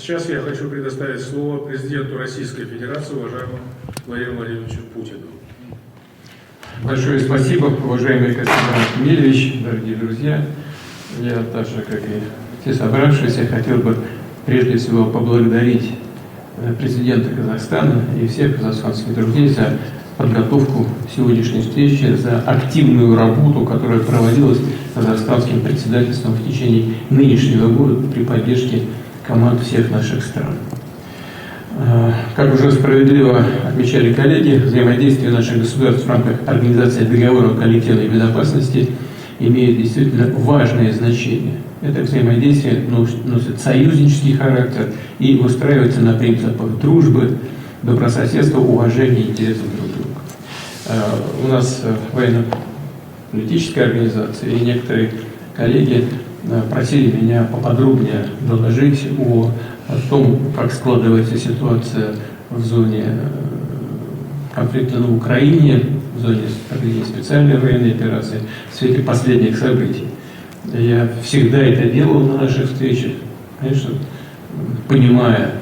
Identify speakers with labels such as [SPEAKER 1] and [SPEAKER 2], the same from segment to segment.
[SPEAKER 1] сейчас я хочу предоставить слово президенту Российской Федерации, уважаемому Владимиру Владимировичу Путину.
[SPEAKER 2] Большое спасибо, уважаемый Константин Емельевич, дорогие друзья. Я, так же, как и все собравшиеся, хотел бы прежде всего поблагодарить президента Казахстана и всех казахстанских друзей за подготовку сегодняшней встречи, за активную работу, которая проводилась казахстанским председательством в течение нынешнего года при поддержке команд всех наших стран. Как уже справедливо отмечали коллеги, взаимодействие наших государств в рамках Организации договора коллективной безопасности имеет действительно важное значение. Это взаимодействие носит союзнический характер и выстраивается на принципах дружбы, добрососедства, уважения и интересов друг друга. У нас военно-политическая организация и некоторые коллеги просили меня поподробнее доложить о том, как складывается ситуация в зоне конфликта на Украине, в зоне специальной военной операции, в свете последних событий. Я всегда это делал на наших встречах, конечно, понимая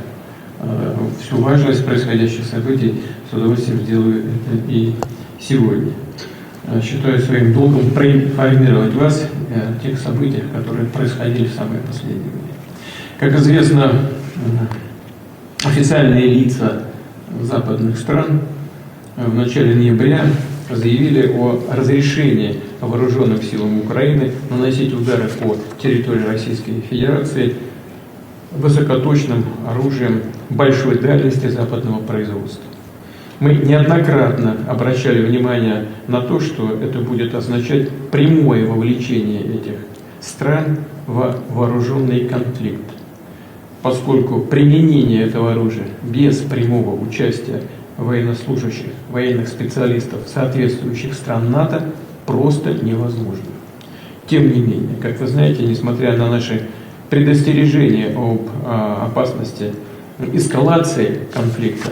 [SPEAKER 2] всю важность происходящих событий, с удовольствием делаю это и сегодня. Считаю своим долгом проинформировать вас о тех событиях, которые происходили в самое последнее время. Как известно, официальные лица западных стран в начале ноября заявили о разрешении вооруженным силам Украины наносить удары по территории Российской Федерации высокоточным оружием большой дальности западного производства. Мы неоднократно обращали внимание на то, что это будет означать прямое вовлечение этих стран в вооруженный конфликт, поскольку применение этого оружия без прямого участия военнослужащих, военных специалистов соответствующих стран НАТО просто невозможно. Тем не менее, как вы знаете, несмотря на наши предостережения об опасности эскалации конфликта,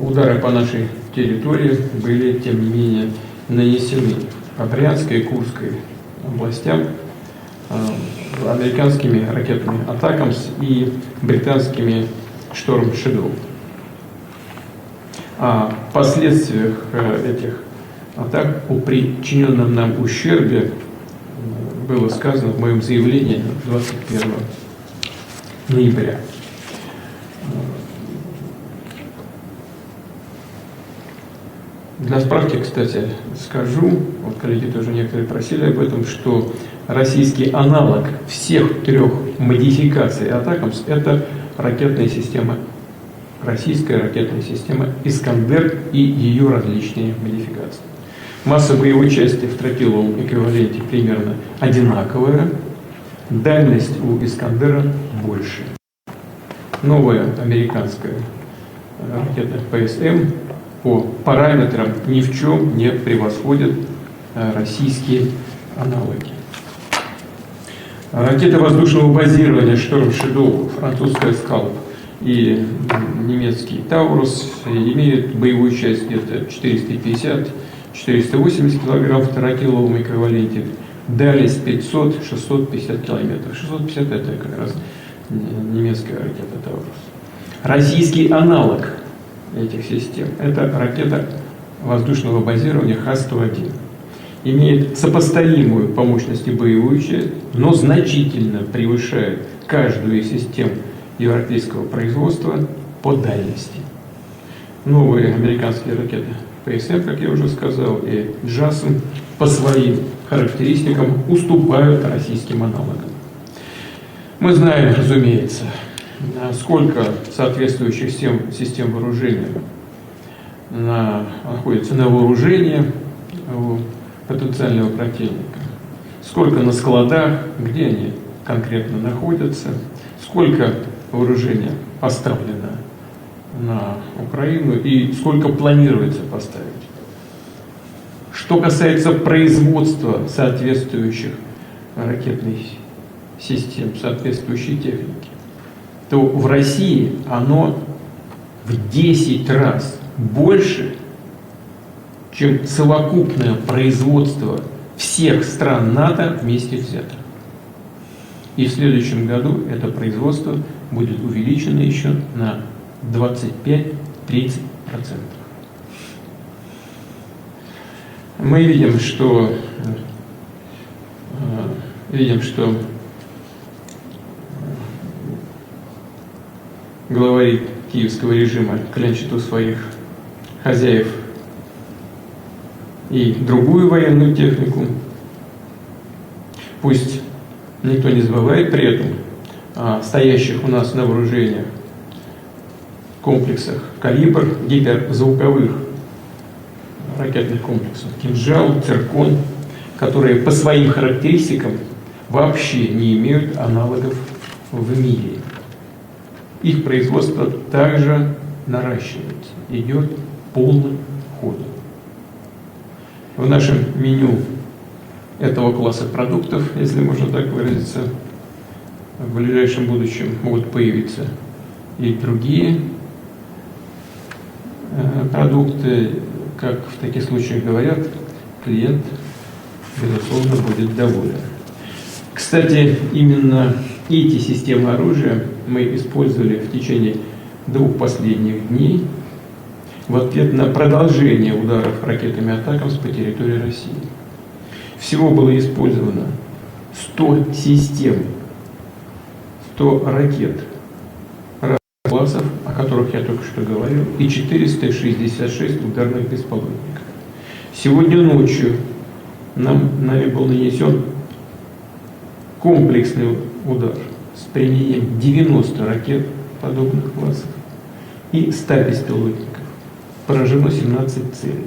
[SPEAKER 2] удары по нашей территории были, тем не менее, нанесены по Брянской и Курской областям американскими ракетами «Атакамс» и британскими «Шторм Шэдоу». О последствиях этих атак, о причиненном нам ущербе было сказано в моем заявлении 21 ноября. Для справки, кстати, скажу, вот коллеги тоже некоторые просили об этом, что российский аналог всех трех модификаций «Атакамс» — это ракетная система, российская ракетная система «Искандер» и ее различные модификации. Масса боевой части в тротиловом эквиваленте примерно одинаковая, дальность у «Искандера» больше. Новая американская ракета ПСМ по параметрам ни в чем не превосходят российские аналоги. Ракеты воздушного базирования «Шторм Шэдоу», французская «Скалп» и немецкий «Таурус» имеют боевую часть где-то 450-480 килограмм в тротиловом эквиваленте, дальность 500-650 километров. 650 — это как раз немецкая ракета «Таурус». Российский аналог этих систем — это ракета воздушного базирования Х-101. Имеет сопоставимую по мощности боевую часть, но значительно превышает каждую из систем европейского производства по дальности. Новые американские ракеты ПСМ, как я уже сказал, и JASM по своим характеристикам уступают российским аналогам. Мы знаем, разумеется, сколько соответствующих систем вооружения находится на вооружении у потенциального противника, сколько на складах, где они конкретно находятся, сколько вооружения поставлено на Украину и сколько планируется поставить. Что касается производства соответствующих ракетных систем, соответствующей техники, то в России оно в 10 раз больше, чем совокупное производство всех стран НАТО вместе взятых. И в следующем году это производство будет увеличено еще на 25-30%. Мы видим, что главари киевского режима клянчат у своих хозяев и другую военную технику. Пусть никто не забывает при этом о стоящих у нас на вооружении комплексах «Калибр», гиперзвуковых ракетных комплексов «Кинжал», «Циркон», которые по своим характеристикам вообще не имеют аналогов в мире. Их производство также наращивается, идет полным ходом. В нашем меню этого класса продуктов, если можно так выразиться, в ближайшем будущем могут появиться и другие продукты. Как в таких случаях говорят, клиент, безусловно, будет доволен. Кстати, именно эти системы оружия мы использовали в течение 2 последних дней в ответ на продолжение ударов ракетами «Атакамс» по территории России. Всего было использовано 100 систем, 100 ракет разных классов, о которых я только что говорил, и 466 ударных беспилотников. Сегодня ночью нами был нанесен комплексный удар с применением 90 ракет подобных классов и 100 беспилотников. Поражено 17 целей.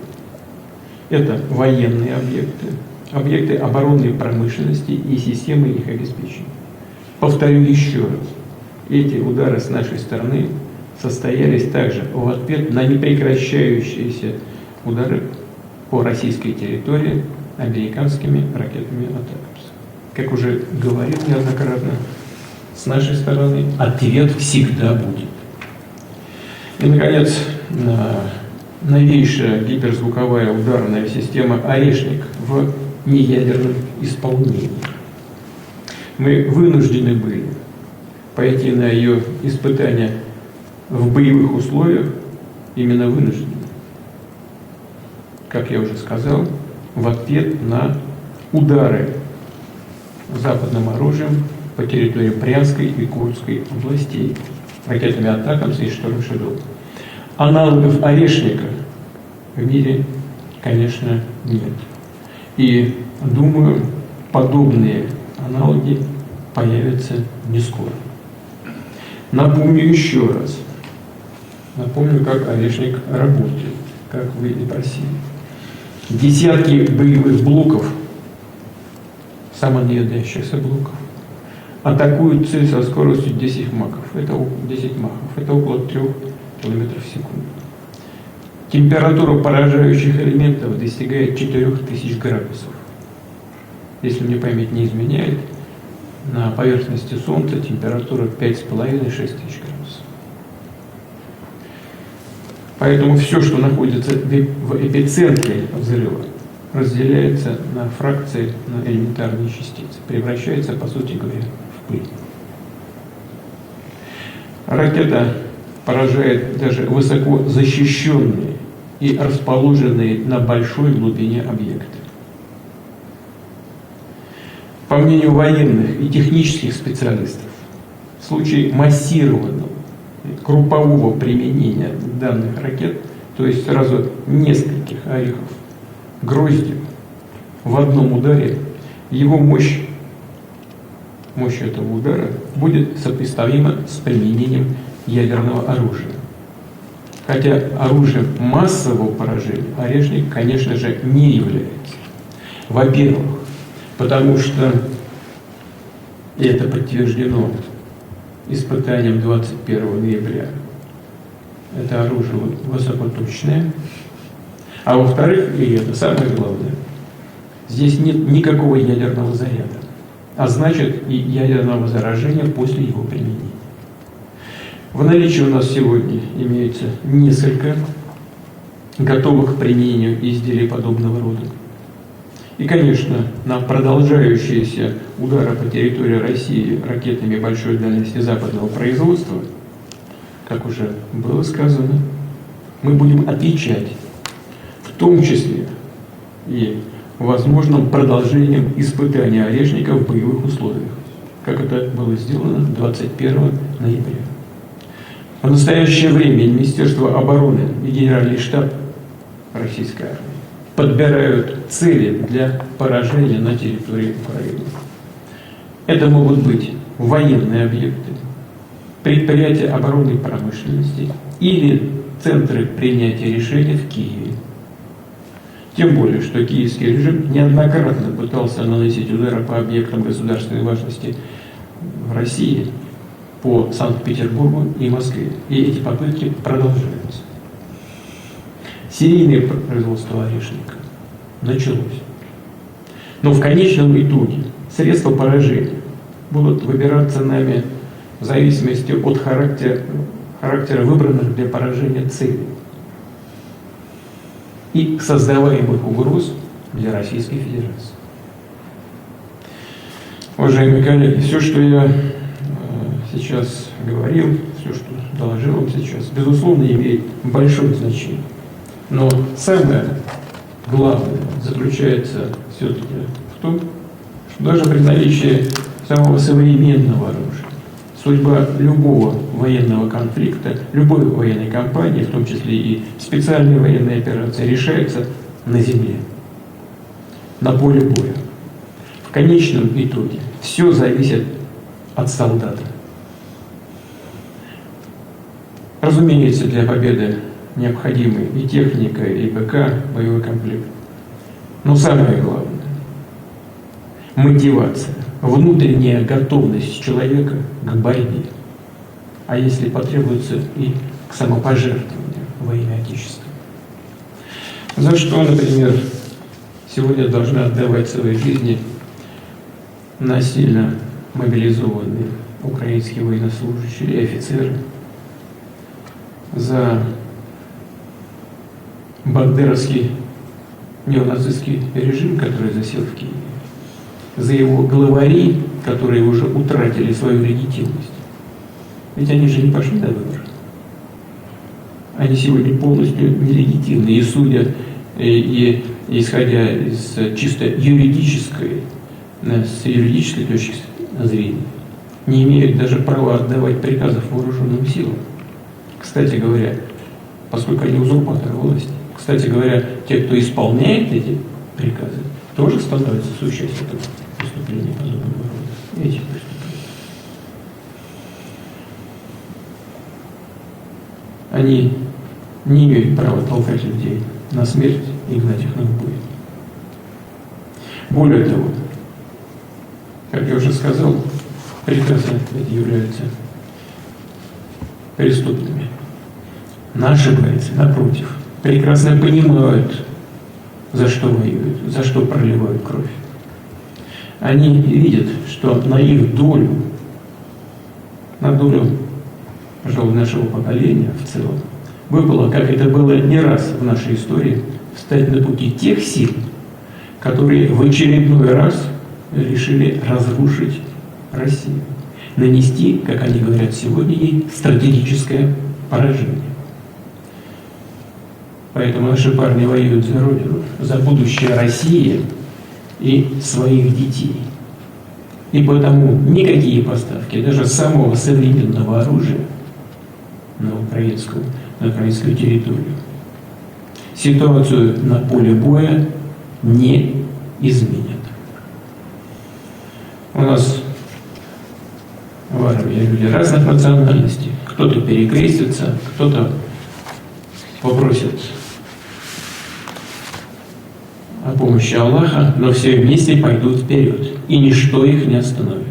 [SPEAKER 2] Это военные объекты, объекты оборонной промышленности и системы их обеспечения. Повторю еще раз, эти удары с нашей стороны состоялись также в ответ на непрекращающиеся удары по российской территории американскими ракетами «Атакамс». Как уже говорил неоднократно, с нашей стороны ответ всегда будет. И, наконец, новейшая гиперзвуковая ударная система «Орешник» в неядерном исполнении. Мы вынуждены были пойти на ее испытания в боевых условиях, именно вынуждены. Как я уже сказал, в ответ на удары западным оружием по территории Брянской и Курской областей, ракетами «Атакамс» и «Шторм Шэдоу». Аналогов «Орешника» в мире, конечно, нет. И, думаю, подобные аналоги появятся не скоро. Напомню еще раз. Напомню, как «Орешник» работает, как вы и просили. Десятки боевых блоков, самонаводящихся блоков, атакуют цель со скоростью 10 махов. Это около 3 км в секунду. Температура поражающих элементов достигает 4000 градусов. Если мне память не изменяет, на поверхности Солнца температура 5,5-6 тысяч градусов. Поэтому все, что находится в эпицентре взрыва, разделяется на фракции, на элементарные частицы, превращается, по сути говоря, в пыль. Ракета поражает даже высоко защищенные и расположенные на большой глубине объекты. По мнению военных и технических специалистов, в случае массированного группового применения данных ракет, то есть сразу нескольких орехов гроздью в одном ударе, его мощь этого удара будет сопоставима с применением ядерного оружия. Хотя оружием массового поражения «Орешник», конечно же, не является. Во-первых, потому что это подтверждено испытанием 21 ноября. Это оружие высокоточное. А во-вторых, и это самое главное, здесь нет никакого ядерного заряда, а значит и ядерного заражения после его применения. В наличии у нас сегодня имеется несколько готовых к применению изделий подобного рода. И, конечно, на продолжающиеся удары по территории России ракетами большой дальности западного производства, как уже было сказано, мы будем отвечать, в том числе и возможным продолжением испытания орешников в боевых условиях, как это было сделано 21 ноября. В настоящее время Министерство обороны и Генеральный штаб российской армии подбирают цели для поражения на территории Украины. Это могут быть военные объекты, предприятия оборонной промышленности или центры принятия решений в Киеве. Тем более, что киевский режим неоднократно пытался наносить удары по объектам государственной важности в России, по Санкт-Петербургу и Москве. И эти попытки продолжаются. Серийное производство орешника началось. Но в конечном итоге средства поражения будут выбираться нами в зависимости от характера выбранных для поражения целей и создаваемых угроз для Российской Федерации. Уважаемые коллеги, все, что я сейчас говорил, все, что доложил вам сейчас, безусловно, имеет большое значение. Но самое главное заключается все-таки в том, что даже при наличии самого современного оружия судьба любого военного конфликта, любой военной кампании, в том числе и специальной военной операции, решается на земле, на поле боя. В конечном итоге все зависит от солдата. Разумеется, для победы необходимы и техника, и БК, боевой комплект. Но самое главное – мотивация, внутренняя готовность человека к борьбе, а если потребуется, и к самопожертвованию во имя Отечества. За что, например, сегодня должны отдавать свои жизни насильно мобилизованные украинские военнослужащие и офицеры, за бандеровский неонацистский режим, который засел в Киеве, за его главари, которые уже утратили свою легитимность. Ведь они же не пошли на выборы. Они сегодня полностью нелегитимны. И судя, и исходя из чисто юридической, с юридической точки зрения, не имеют даже права отдавать приказов вооруженным силам. Кстати говоря, поскольку они узурпаторы власти, кстати говоря, те, кто исполняет эти приказы, тоже становятся соучастниками преступлений подобного рода. Этих преступлений. Они не имеют права толкать людей на смерть и гнать их на бой. Более того, как я уже сказал, приказы эти являются преступными. Наши бойцы, напротив, прекрасно понимают, за что воюют, за что проливают кровь. Они видят, что на их долю, на долю, пожалуй, нашего поколения в целом, выпало, как это было не раз в нашей истории, встать на пути тех сил, которые в очередной раз решили разрушить Россию, нанести, как они говорят сегодня, ей стратегическое поражение. Поэтому наши парни воюют за Родину, за будущее России и своих детей. И потому никакие поставки, даже самого современного оружия на украинскую территорию, ситуацию на поле боя не изменят. У нас в армии люди разных национальностей. Кто-то перекрестится, кто-то попросит о помощи Аллаха, но все вместе пойдут вперед, и ничто их не остановит.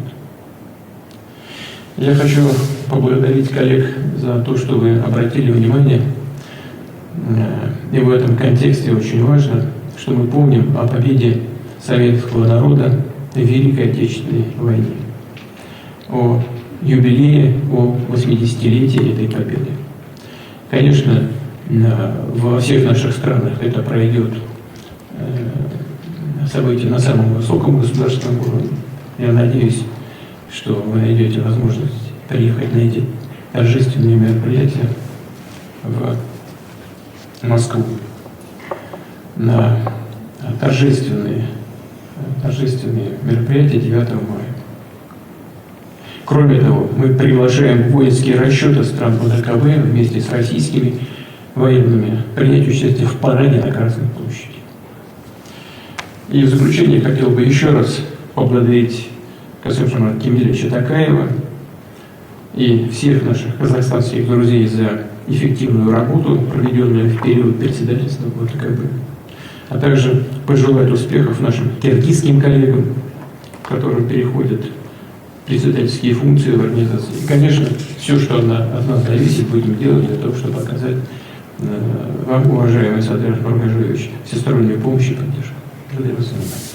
[SPEAKER 2] Я хочу поблагодарить коллег за то, что вы обратили внимание, и в этом контексте очень важно, что мы помним о победе советского народа в Великой Отечественной войне, о юбилее, о 80-летии этой победы. Конечно, во всех наших странах это пройдет событие на самом высоком государственном уровне. Я надеюсь, что вы найдете возможность приехать на эти торжественные мероприятия в Москву, на торжественные мероприятия 9 мая. Кроме того, мы приглашаем воинские расчеты стран ОДКБ вместе с российскими военными принять участие в параде на Красной площади. И в заключение хотел бы еще раз поблагодарить Касым-Жомарта Кемелевича Токаева и всех наших казахстанских друзей за эффективную работу, проведенную в период председательства ОДКБ, а также пожелать успехов нашим киргизским коллегам, которым переходят председательские функции в организации. И, конечно, все, что от нас зависит, будем делать для того, чтобы оказать вам, уважаемый Садыр Нурмежевич, всестороннюю помощь и поддержку. Благодарю вас за внимание.